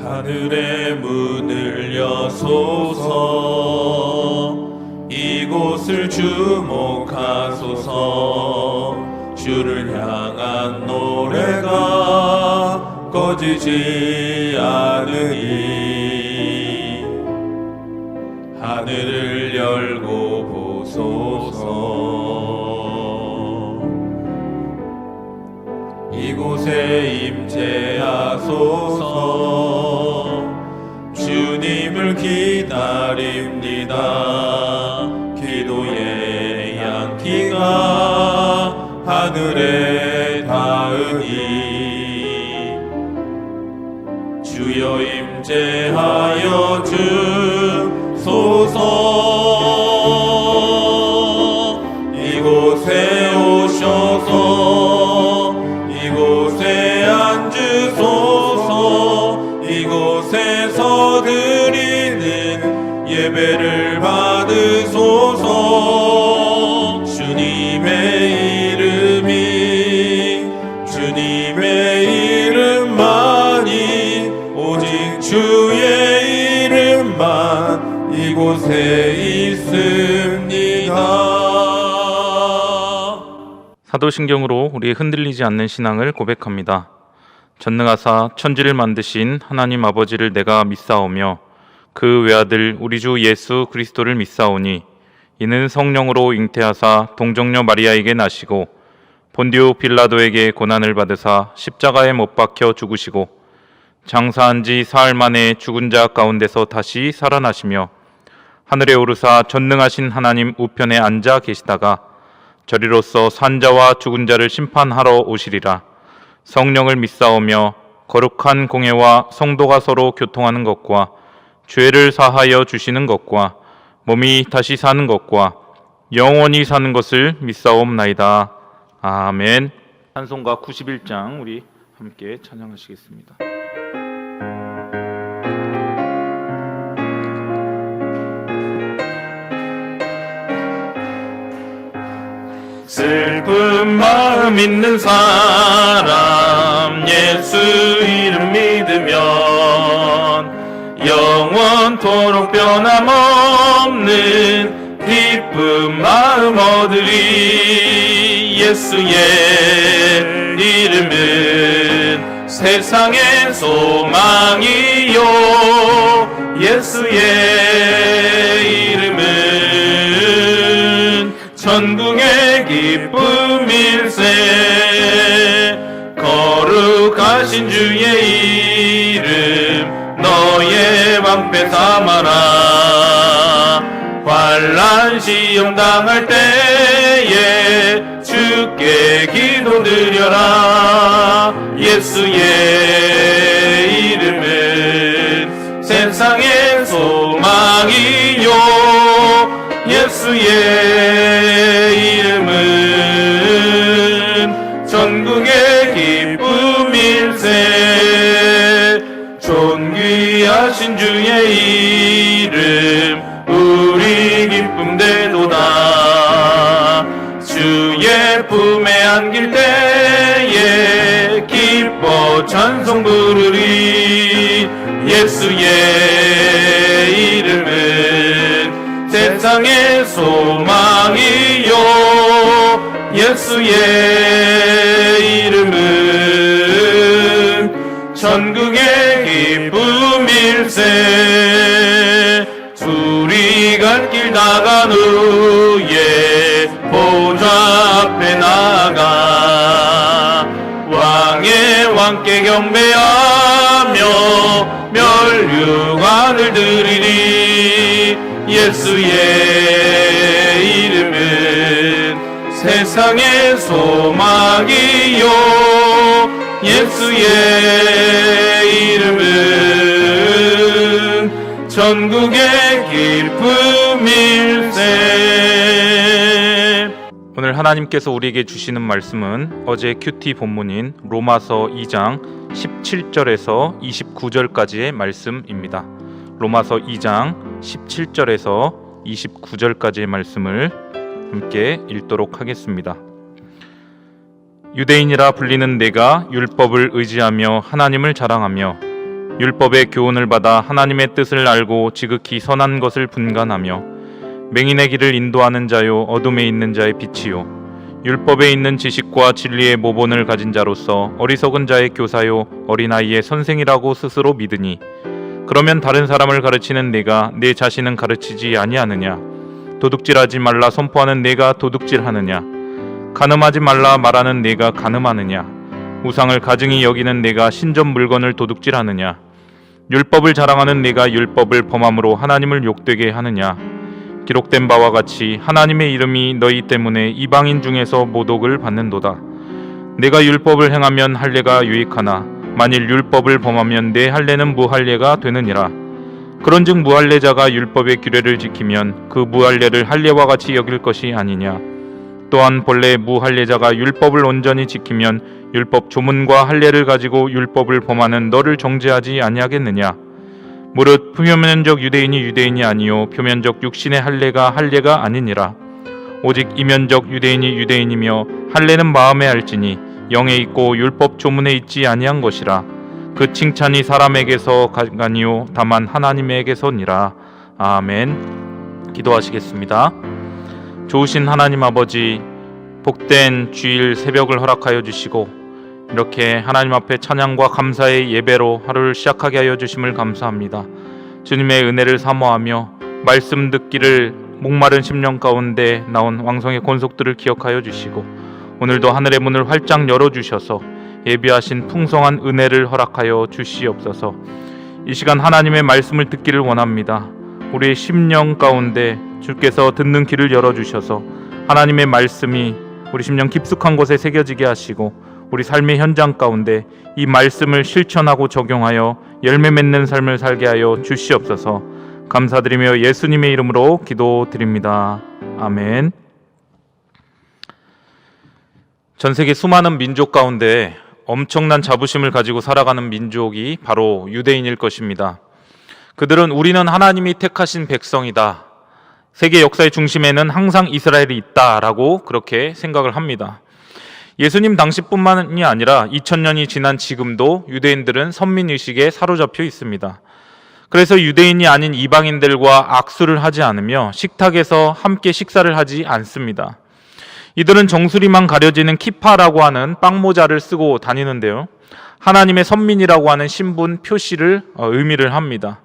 하늘의 문을 여소서. 이곳을 주목하소서. 주를 향한 노래가 꺼지지 않으니 하늘을 열고 보소서. 이곳에 임재하소서. 주님을 기다립니다. 기도의 향기가 하늘에 닿으니 주여 임재하여 주소서. 이곳에 오셔서 이곳에 앉으소서. 이곳에서 드리는 예배를 받으소서. 주님의 이름만이 오직 주의 이름만 이곳에 있습니다. 사도신경으로 우리의 흔들리지 않는 신앙을 고백합니다. 전능하사 천지를 만드신 하나님 아버지를 내가 믿사오며 그 외아들 우리 주 예수 그리스도를 믿사오니 이는 성령으로 잉태하사 동정녀 마리아에게 나시고 본디오 빌라도에게 고난을 받으사 십자가에 못 박혀 죽으시고 장사한 지 사흘 만에 죽은 자 가운데서 다시 살아나시며 하늘에 오르사 전능하신 하나님 우편에 앉아 계시다가 저리로서 산자와 죽은 자를 심판하러 오시리라. 성령을 믿사오며 거룩한 공회와 성도가 서로 교통하는 것과 죄를 사하여 주시는 것과 몸이 다시 사는 것과 영원히 사는 것을 믿사옵나이다. 아멘. 찬송가 91장 우리 함께 찬양하시겠습니다. 슬픈 마음 있는 사람 예수 이름 믿으면 영원토록 변함없는 기쁜 마음 얻으리. 예수의 이름은 세상의 소망이요. 예수의 이름은 천국의 기쁨일세. 거룩하신 주의 이름 너의 방패 삼아라. 환난 시험 당할 때에 주께 기도드려라. 예수의 이름은 세상의 소망이요. 예수의 이름은 전국의 기쁨일세. 존귀하신 주의 이름 우리 기쁨 되도다. 주의 품에 안길 때에 기뻐 찬송 부르리. 예수의 이름은 세상의 소망이요. 예수의 이름은 천국의 기쁨일세. 둘이 갈 길 나간 후에 보좌 앞에 나가 왕의 왕께 경배하며 멸류관을 드리리. 예수의 이름은 세상의 소망이요. 예수의 이름은 전국의 기쁨일세. 오늘 하나님께서 우리에게 주시는 말씀은 어제 큐티 본문인 로마서 2장 17절에서 29절까지의 말씀입니다. 로마서 2장 17절에서 29절까지의 말씀을 함께 읽도록 하겠습니다. 유대인이라 불리는 내가 율법을 의지하며 하나님을 자랑하며 율법의 교훈을 받아 하나님의 뜻을 알고 지극히 선한 것을 분간하며 맹인의 길을 인도하는 자요 어둠에 있는 자의 빛이요 율법에 있는 지식과 진리의 모본을 가진 자로서 어리석은 자의 교사요 어린아이의 선생이라고 스스로 믿으니 그러면 다른 사람을 가르치는 네가 내 자신은 가르치지 아니하느냐? 도둑질하지 말라 선포하는 네가 도둑질하느냐? 간음하지 말라 말하는 네가 간음하느냐? 우상을 가증히 여기는 네가 신전 물건을 도둑질하느냐? 율법을 자랑하는 네가 율법을 범함으로 하나님을 욕되게 하느냐? 기록된 바와 같이 하나님의 이름이 너희 때문에 이방인 중에서 모독을 받는도다. 내가 율법을 행하면 할례가 유익하나 만일 율법을 범하면 내 할례는 무할례가 되느니라. 그런즉 무할례자가 율법의 규례를 지키면 그 무할례를 할례와 같이 여길 것이 아니냐. 또한 본래 무할례자가 율법을 온전히 지키면 율법 조문과 할례를 가지고 율법을 범하는 너를 정죄하지 아니하겠느냐. 무릇 표면적 유대인이 유대인이 아니요 표면적 육신의 할례가 할례가 아니니라. 오직 이면적 유대인이 유대인이며 할례는 마음에 알지니 영에 있고 율법 조문에 있지 아니한 것이라. 그 칭찬이 사람에게서 아니요 다만 하나님에게서니라. 아멘. 기도하시겠습니다. 좋으신 하나님 아버지, 복된 주일 새벽을 허락하여 주시고 이렇게 하나님 앞에 찬양과 감사의 예배로 하루를 시작하게 하여 주심을 감사합니다. 주님의 은혜를 사모하며 말씀 듣기를 목마른 심령 가운데 나온 왕성의 권속들을 기억하여 주시고 오늘도 하늘의 문을 활짝 열어주셔서 예비하신 풍성한 은혜를 허락하여 주시옵소서. 이 시간 하나님의 말씀을 듣기를 원합니다. 우리의 심령 가운데 주께서 듣는 귀를 열어주셔서 하나님의 말씀이 우리 심령 깊숙한 곳에 새겨지게 하시고 우리 삶의 현장 가운데 이 말씀을 실천하고 적용하여 열매 맺는 삶을 살게 하여 주시옵소서. 감사드리며 예수님의 이름으로 기도드립니다. 아멘. 전 세계 수많은 민족 가운데 엄청난 자부심을 가지고 살아가는 민족이 바로 유대인일 것입니다. 그들은 우리는 하나님이 택하신 백성이다. 세계 역사의 중심에는 항상 이스라엘이 있다라고 그렇게 생각을 합니다. 예수님 당시뿐만이 아니라 2000년이 지난 지금도 유대인들은 선민의식에 사로잡혀 있습니다. 그래서 유대인이 아닌 이방인들과 악수를 하지 않으며 식탁에서 함께 식사를 하지 않습니다. 이들은 정수리만 가려지는 키파라고 하는 빵모자를 쓰고 다니는데요. 하나님의 선민이라고 하는 신분 표시를 의미를 합니다.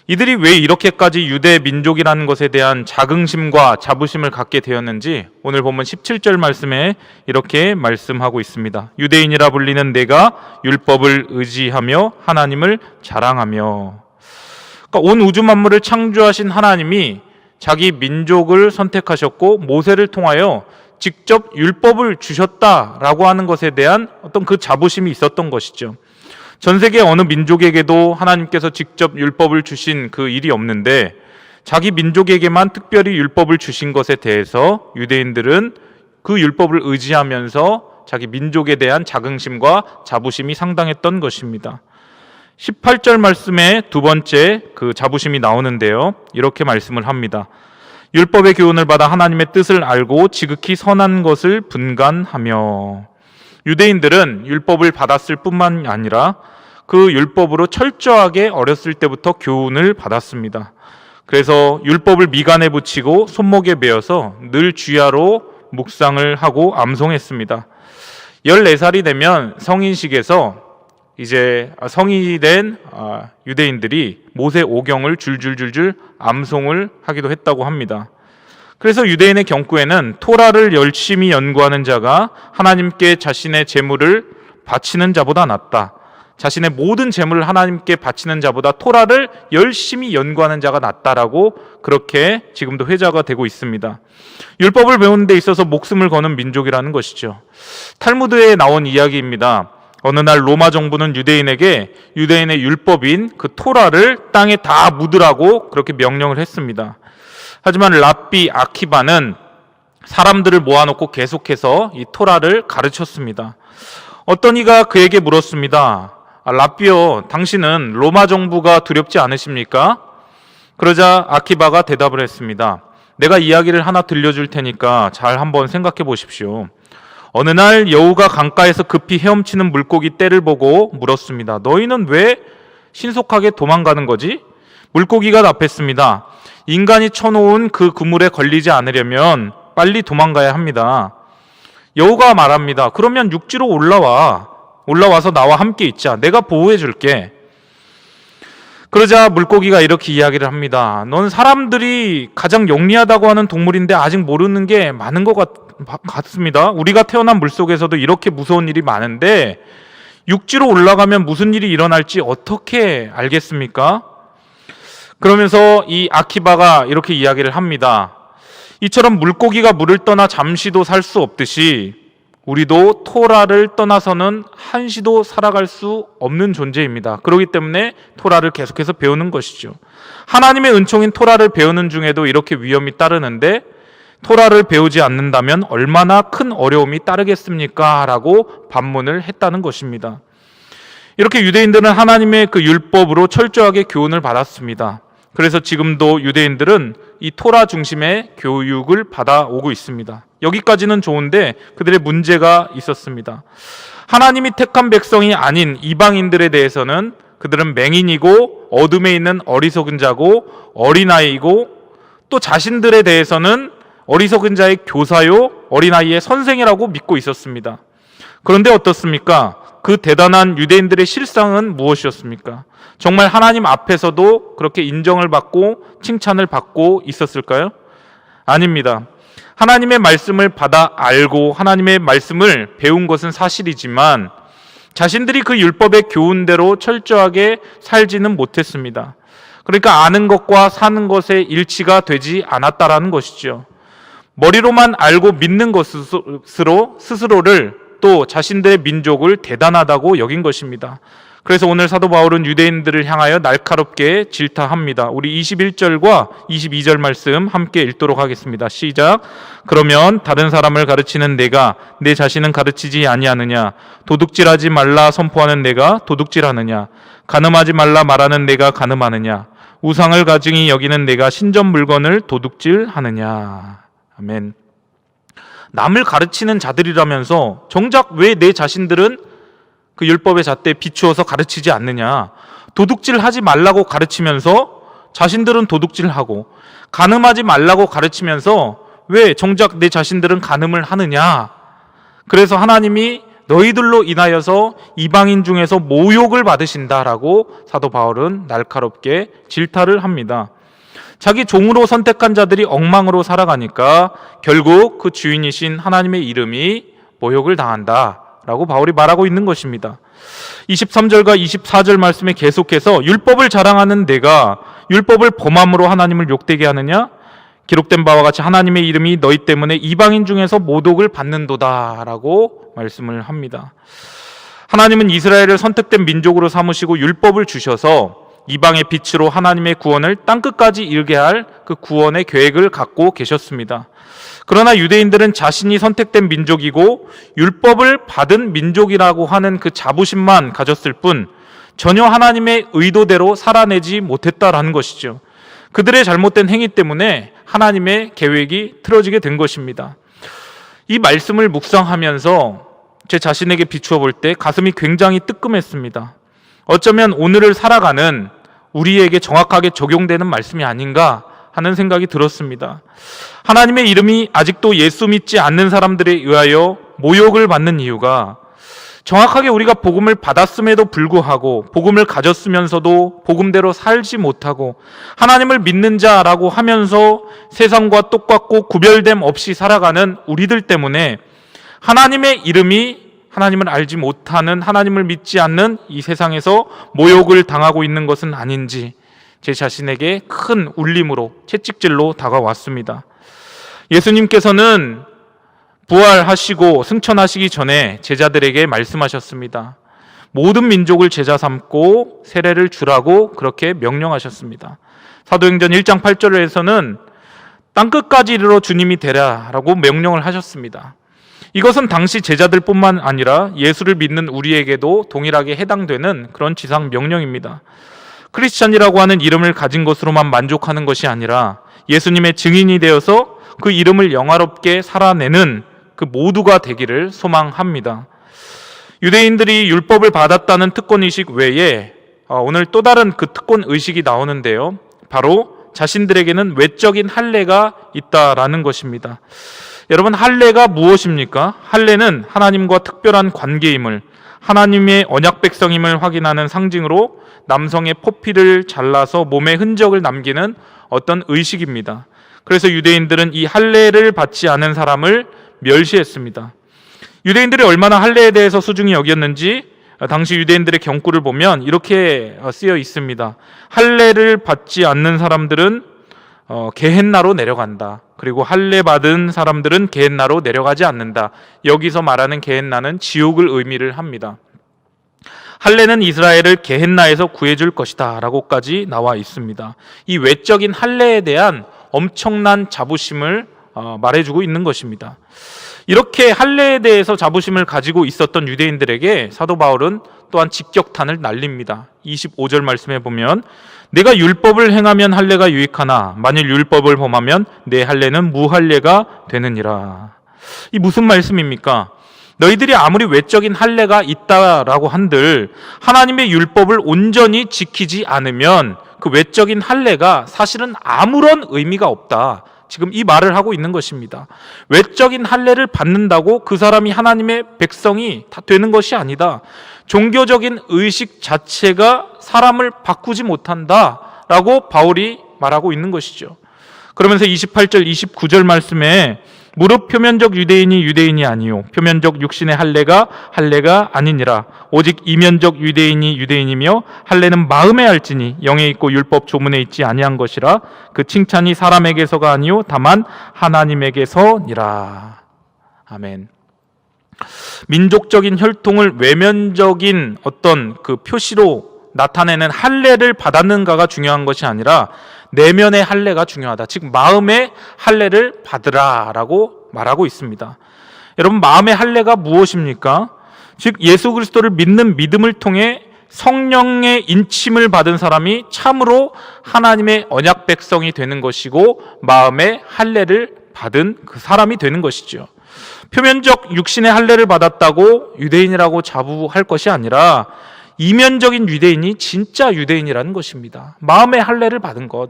이들이 왜 이렇게까지 유대 민족이라는 것에 대한 자긍심과 자부심을 갖게 되었는지 오늘 본문 17절 말씀에 이렇게 말씀하고 있습니다. 유대인이라 불리는 내가 율법을 의지하며 하나님을 자랑하며. 그러니까 온 우주 만물을 창조하신 하나님이 자기 민족을 선택하셨고 모세를 통하여 직접 율법을 주셨다라고 하는 것에 대한 어떤 그 자부심이 있었던 것이죠. 전 세계 어느 민족에게도 하나님께서 직접 율법을 주신 그 일이 없는데 자기 민족에게만 특별히 율법을 주신 것에 대해서 유대인들은 그 율법을 의지하면서 자기 민족에 대한 자긍심과 자부심이 상당했던 것입니다. 18절 말씀에 두 번째 그 자부심이 나오는데요. 이렇게 말씀을 합니다. 율법의 교훈을 받아 하나님의 뜻을 알고 지극히 선한 것을 분간하며. 유대인들은 율법을 받았을 뿐만 아니라 그 율법으로 철저하게 어렸을 때부터 교훈을 받았습니다. 그래서 율법을 미간에 붙이고 손목에 메어서 늘 주야로 묵상을 하고 암송했습니다. 14살이 되면 성인식에서 이제 성인이 된 유대인들이 모세 오경을 줄줄줄줄 암송을 하기도 했다고 합니다. 그래서 유대인의 경구에는 토라를 열심히 연구하는 자가 하나님께 자신의 재물을 바치는 자보다 낫다. 자신의 모든 재물을 하나님께 바치는 자보다 토라를 열심히 연구하는 자가 낫다라고 그렇게 지금도 회자가 되고 있습니다. 율법을 배우는 데 있어서 목숨을 거는 민족이라는 것이죠. 탈무드에 나온 이야기입니다. 어느 날 로마 정부는 유대인에게 유대인의 율법인 그 토라를 땅에 다 묻으라고 그렇게 명령을 했습니다. 하지만 랍비 아키바는 사람들을 모아놓고 계속해서 이 토라를 가르쳤습니다. 어떤 이가 그에게 물었습니다. 랍비요, 당신은 로마 정부가 두렵지 않으십니까? 그러자 아키바가 대답을 했습니다. 내가 이야기를 하나 들려줄 테니까 잘 한번 생각해 보십시오. 어느 날 여우가 강가에서 급히 헤엄치는 물고기 떼를 보고 물었습니다. 너희는 왜 신속하게 도망가는 거지? 물고기가 답했습니다. 인간이 쳐놓은 그 그물에 걸리지 않으려면 빨리 도망가야 합니다. 여우가 말합니다. 그러면 육지로 올라와서 나와 함께 있자. 내가 보호해 줄게. 그러자 물고기가 이렇게 이야기를 합니다. 넌 사람들이 가장 영리하다고 하는 동물인데 아직 모르는 게 많은 것 같습니다. 우리가 태어난 물속에서도 이렇게 무서운 일이 많은데 육지로 올라가면 무슨 일이 일어날지 어떻게 알겠습니까? 그러면서 이 아키바가 이렇게 이야기를 합니다. 이처럼 물고기가 물을 떠나 잠시도 살 수 없듯이 우리도 토라를 떠나서는 한시도 살아갈 수 없는 존재입니다. 그렇기 때문에 토라를 계속해서 배우는 것이죠. 하나님의 은총인 토라를 배우는 중에도 이렇게 위험이 따르는데 토라를 배우지 않는다면 얼마나 큰 어려움이 따르겠습니까? 라고 반문을 했다는 것입니다. 이렇게 유대인들은 하나님의 그 율법으로 철저하게 교훈을 받았습니다. 그래서 지금도 유대인들은 이 토라 중심의 교육을 받아오고 있습니다. 여기까지는 좋은데 그들의 문제가 있었습니다. 하나님이 택한 백성이 아닌 이방인들에 대해서는 그들은 맹인이고 어둠에 있는 어리석은 자고 어린아이이고 또 자신들에 대해서는 어리석은 자의 교사요 어린아이의 선생이라고 믿고 있었습니다. 그런데 어떻습니까? 그 대단한 유대인들의 실상은 무엇이었습니까? 정말 하나님 앞에서도 그렇게 인정을 받고 칭찬을 받고 있었을까요? 아닙니다. 하나님의 말씀을 받아 알고 하나님의 말씀을 배운 것은 사실이지만 자신들이 그 율법의 교훈대로 철저하게 살지는 못했습니다. 그러니까 아는 것과 사는 것의 일치가 되지 않았다라는 것이죠. 머리로만 알고 믿는 것으로 스스로를 또 자신들의 민족을 대단하다고 여긴 것입니다. 그래서 오늘 사도 바울은 유대인들을 향하여 날카롭게 질타합니다. 우리 21절과 22절 말씀 함께 읽도록 하겠습니다. 시작. 그러면 다른 사람을 가르치는 내가 내 자신은 가르치지 아니하느냐? 도둑질하지 말라 선포하는 내가 도둑질하느냐? 간음하지 말라 말하는 내가 간음하느냐? 우상을 가증히 여기는 내가 신전 물건을 도둑질하느냐? 아멘. 남을 가르치는 자들이라면서 정작 왜 내 자신들은 그 율법의 잣대에 비추어서 가르치지 않느냐? 도둑질하지 말라고 가르치면서 자신들은 도둑질하고 간음하지 말라고 가르치면서 왜 정작 내 자신들은 간음을 하느냐? 그래서 하나님이 너희들로 인하여서 이방인 중에서 모욕을 받으신다라고 사도 바울은 날카롭게 질타를 합니다. 자기 종으로 선택한 자들이 엉망으로 살아가니까 결국 그 주인이신 하나님의 이름이 모욕을 당한다라고 바울이 말하고 있는 것입니다. 23절과 24절 말씀에 계속해서 율법을 자랑하는 내가 율법을 범함으로 하나님을 욕되게 하느냐? 기록된 바와 같이 하나님의 이름이 너희 때문에 이방인 중에서 모독을 받는도다라고 말씀을 합니다. 하나님은 이스라엘을 선택된 민족으로 삼으시고 율법을 주셔서 이방의 빛으로 하나님의 구원을 땅끝까지 이르게 할 그 구원의 계획을 갖고 계셨습니다. 그러나 유대인들은 자신이 선택된 민족이고 율법을 받은 민족이라고 하는 그 자부심만 가졌을 뿐 전혀 하나님의 의도대로 살아내지 못했다라는 것이죠. 그들의 잘못된 행위 때문에 하나님의 계획이 틀어지게 된 것입니다. 이 말씀을 묵상하면서 제 자신에게 비추어 볼 때 가슴이 굉장히 뜨끔했습니다. 어쩌면 오늘을 살아가는 우리에게 정확하게 적용되는 말씀이 아닌가 하는 생각이 들었습니다. 하나님의 이름이 아직도 예수 믿지 않는 사람들에 의하여 모욕을 받는 이유가 정확하게 우리가 복음을 받았음에도 불구하고 복음을 가졌으면서도 복음대로 살지 못하고 하나님을 믿는 자라고 하면서 세상과 똑같고 구별됨 없이 살아가는 우리들 때문에 하나님의 이름이 하나님을 알지 못하는 하나님을 믿지 않는 이 세상에서 모욕을 당하고 있는 것은 아닌지 제 자신에게 큰 울림으로 채찍질로 다가왔습니다. 예수님께서는 부활하시고 승천하시기 전에 제자들에게 말씀하셨습니다. 모든 민족을 제자 삼고 세례를 주라고 그렇게 명령하셨습니다. 사도행전 1장 8절에서는 땅끝까지 이르러 주님이 되라라고 명령을 하셨습니다. 이것은 당시 제자들뿐만 아니라 예수를 믿는 우리에게도 동일하게 해당되는 그런 지상 명령입니다. 크리스찬이라고 하는 이름을 가진 것으로만 만족하는 것이 아니라 예수님의 증인이 되어서 그 이름을 영화롭게 살아내는 그 모두가 되기를 소망합니다. 유대인들이 율법을 받았다는 특권의식 외에 오늘 또 다른 그 특권 의식이 나오는데요. 바로 자신들에게는 외적인 할례가 있다라는 것입니다. 여러분, 할례가 무엇입니까? 할례는 하나님과 특별한 관계임을, 하나님의 언약 백성임을 확인하는 상징으로 남성의 포피를 잘라서 몸에 흔적을 남기는 어떤 의식입니다. 그래서 유대인들은 이 할례를 받지 않은 사람을 멸시했습니다. 유대인들이 얼마나 할례에 대해서 소중히 여겼는지 당시 유대인들의 경구를 보면 이렇게 쓰여 있습니다. 할례를 받지 않는 사람들은 게헨나로 내려간다. 그리고 할례 받은 사람들은 게헨나로 내려가지 않는다. 여기서 말하는 게헨나는 지옥을 의미를 합니다. 할례는 이스라엘을 게헨나에서 구해줄 것이다 라고까지 나와 있습니다. 이 외적인 할례에 대한 엄청난 자부심을 말해주고 있는 것입니다. 이렇게 할례에 대해서 자부심을 가지고 있었던 유대인들에게 사도 바울은 또한 직격탄을 날립니다. 25절 말씀에 보면 내가 율법을 행하면 할례가 유익하나 만일 율법을 범하면 내 할례는 무할례가 되느니라. 이 무슨 말씀입니까? 너희들이 아무리 외적인 할례가 있다라고 한들 하나님의 율법을 온전히 지키지 않으면 그 외적인 할례가 사실은 아무런 의미가 없다. 지금 이 말을 하고 있는 것입니다. 외적인 할례를 받는다고 그 사람이 하나님의 백성이 다 되는 것이 아니다. 종교적인 의식 자체가 사람을 바꾸지 못한다라고 바울이 말하고 있는 것이죠. 그러면서 28절, 29절 말씀에 무릇 표면적 유대인이 유대인이 아니요 표면적 육신의 할례가 할례가 아니니라. 오직 이면적 유대인이 유대인이며 할례는 마음에 할지니 영에 있고 율법 조문에 있지 아니한 것이라. 그 칭찬이 사람에게서가 아니요 다만 하나님에게서니라. 아멘. 민족적인 혈통을 외면적인 어떤 그 표시로 나타내는 할례를 받았는가가 중요한 것이 아니라 내면의 할례가 중요하다. 즉 마음의 할례를 받으라라고 말하고 있습니다. 여러분, 마음의 할례가 무엇입니까? 즉 예수 그리스도를 믿는 믿음을 통해 성령의 인침을 받은 사람이 참으로 하나님의 언약 백성이 되는 것이고 마음의 할례를 받은 그 사람이 되는 것이죠. 표면적 육신의 할례를 받았다고 유대인이라고 자부할 것이 아니라 이면적인 유대인이 진짜 유대인이라는 것입니다. 마음의 할례를 받은 것.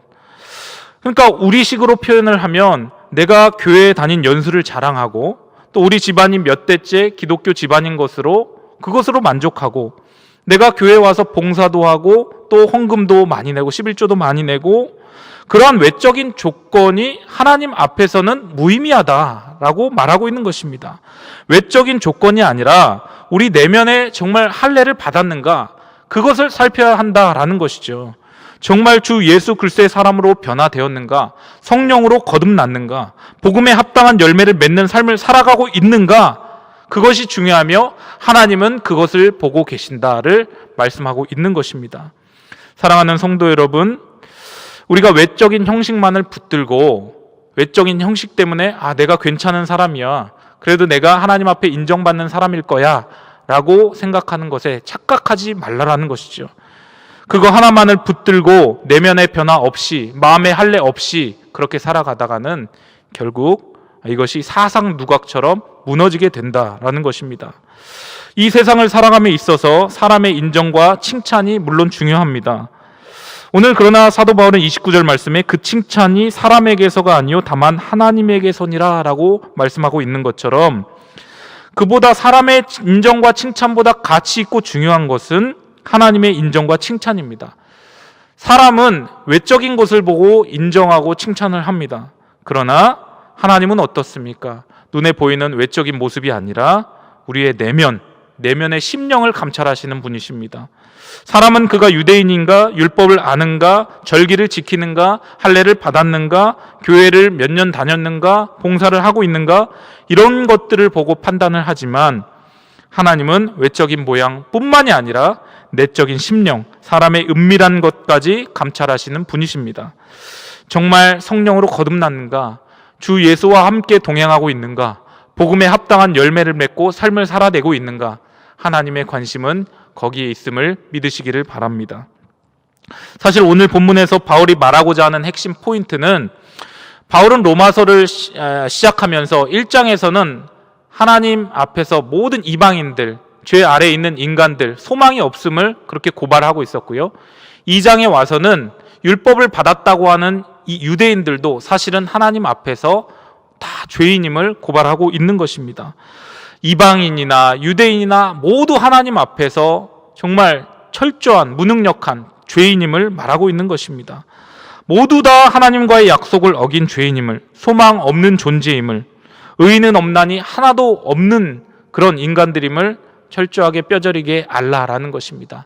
그러니까 우리식으로 표현을 하면 내가 교회에 다닌 연수를 자랑하고 또 우리 집안이 몇 대째 기독교 집안인 것으로 그것으로 만족하고 내가 교회에 와서 봉사도 하고 또 헌금도 많이 내고 11조도 많이 내고 그러한 외적인 조건이 하나님 앞에서는 무의미하다라고 말하고 있는 것입니다. 외적인 조건이 아니라 우리 내면에 정말 할례를 받았는가 그것을 살펴야 한다라는 것이죠. 정말 주 예수 그리스도의 사람으로 변화되었는가, 성령으로 거듭났는가, 복음에 합당한 열매를 맺는 삶을 살아가고 있는가, 그것이 중요하며 하나님은 그것을 보고 계신다를 말씀하고 있는 것입니다. 사랑하는 성도 여러분, 우리가 외적인 형식만을 붙들고 외적인 형식 때문에 내가 괜찮은 사람이야, 그래도 내가 하나님 앞에 인정받는 사람일 거야 라고 생각하는 것에 착각하지 말라라는 것이죠. 그거 하나만을 붙들고 내면의 변화 없이 마음의 할례 없이 그렇게 살아가다가는 결국 이것이 사상 누각처럼 무너지게 된다라는 것입니다. 이 세상을 살아감에 있어서 사람의 인정과 칭찬이 물론 중요합니다. 오늘 그러나 사도 바울은 29절 말씀에 그 칭찬이 사람에게서가 아니요 다만 하나님에게서니라 라고 말씀하고 있는 것처럼 그보다 사람의 인정과 칭찬보다 가치 있고 중요한 것은 하나님의 인정과 칭찬입니다. 사람은 외적인 것을 보고 인정하고 칭찬을 합니다. 그러나 하나님은 어떻습니까? 눈에 보이는 외적인 모습이 아니라 우리의 내면의 심령을 감찰하시는 분이십니다. 사람은 그가 유대인인가, 율법을 아는가, 절기를 지키는가, 할례를 받았는가, 교회를 몇 년 다녔는가, 봉사를 하고 있는가, 이런 것들을 보고 판단을 하지만 하나님은 외적인 모양뿐만이 아니라 내적인 심령, 사람의 은밀한 것까지 감찰하시는 분이십니다. 정말 성령으로 거듭났는가, 주 예수와 함께 동행하고 있는가, 복음에 합당한 열매를 맺고 삶을 살아내고 있는가, 하나님의 관심은 거기에 있음을 믿으시기를 바랍니다. 사실 오늘 본문에서 바울이 말하고자 하는 핵심 포인트는 바울은 로마서를 시작하면서 1장에서는 하나님 앞에서 모든 이방인들, 죄 아래에 있는 인간들, 소망이 없음을 그렇게 고발하고 있었고요. 2장에 와서는 율법을 받았다고 하는 이 유대인들도 사실은 하나님 앞에서 다 죄인임을 고발하고 있는 것입니다. 이방인이나 유대인이나 모두 하나님 앞에서 정말 철저한 무능력한 죄인임을 말하고 있는 것입니다. 모두 다 하나님과의 약속을 어긴 죄인임을, 소망 없는 존재임을, 의인은 없나니 하나도 없는 그런 인간들임을 철저하게 뼈저리게 알라라는 것입니다.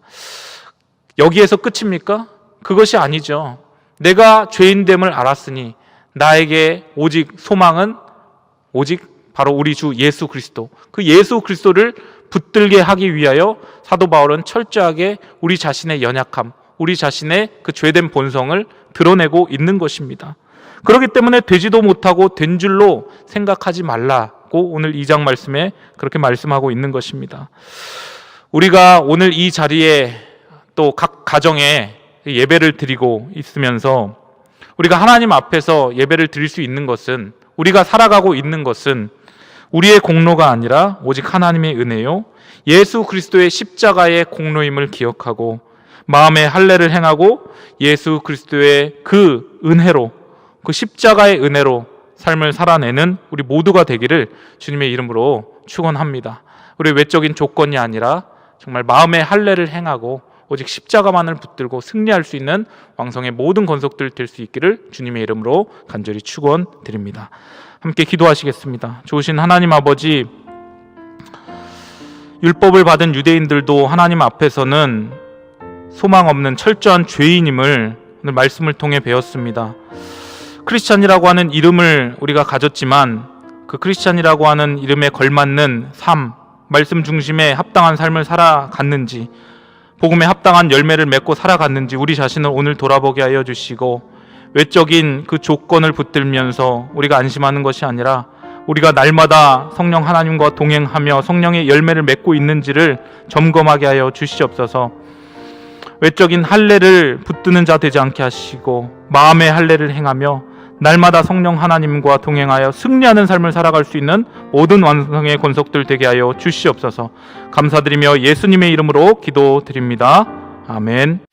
여기에서 끝입니까? 그것이 아니죠. 내가 죄인됨을 알았으니 나에게 오직 소망은 오직 바로 우리 주 예수 그리스도, 그 예수 그리스도를 붙들게 하기 위하여 사도 바울은 철저하게 우리 자신의 연약함, 우리 자신의 그 죄된 본성을 드러내고 있는 것입니다. 그렇기 때문에 되지도 못하고 된 줄로 생각하지 말라고 오늘 2장 말씀에 그렇게 말씀하고 있는 것입니다. 우리가 오늘 이 자리에 또 각 가정에 예배를 드리고 있으면서 우리가 하나님 앞에서 예배를 드릴 수 있는 것은, 우리가 살아가고 있는 것은 우리의 공로가 아니라 오직 하나님의 은혜요, 예수 그리스도의 십자가의 공로임을 기억하고 마음의 할례를 행하고 예수 그리스도의 그 은혜로, 그 십자가의 은혜로 삶을 살아내는 우리 모두가 되기를 주님의 이름으로 축원합니다. 우리 외적인 조건이 아니라 정말 마음의 할례를 행하고 오직 십자가만을 붙들고 승리할 수 있는 왕성의 모든 권속들 될 수 있기를 주님의 이름으로 간절히 축원드립니다. 함께 기도하시겠습니다. 좋으신 하나님 아버지, 율법을 받은 유대인들도 하나님 앞에서는 소망 없는 철저한 죄인임을 오늘 말씀을 통해 배웠습니다. 크리스찬이라고 하는 이름을 우리가 가졌지만 그 크리스찬이라고 하는 이름에 걸맞는 삶, 말씀 중심에 합당한 삶을 살아갔는지, 복음에 합당한 열매를 맺고 살아갔는지 우리 자신을 오늘 돌아보게 하여 주시고, 외적인 그 조건을 붙들면서 우리가 안심하는 것이 아니라 우리가 날마다 성령 하나님과 동행하며 성령의 열매를 맺고 있는지를 점검하게 하여 주시옵소서. 외적인 할례를 붙드는 자 되지 않게 하시고 마음의 할례를 행하며 날마다 성령 하나님과 동행하여 승리하는 삶을 살아갈 수 있는 모든 완성의 권속들 되게 하여 주시옵소서. 감사드리며 예수님의 이름으로 기도드립니다. 아멘.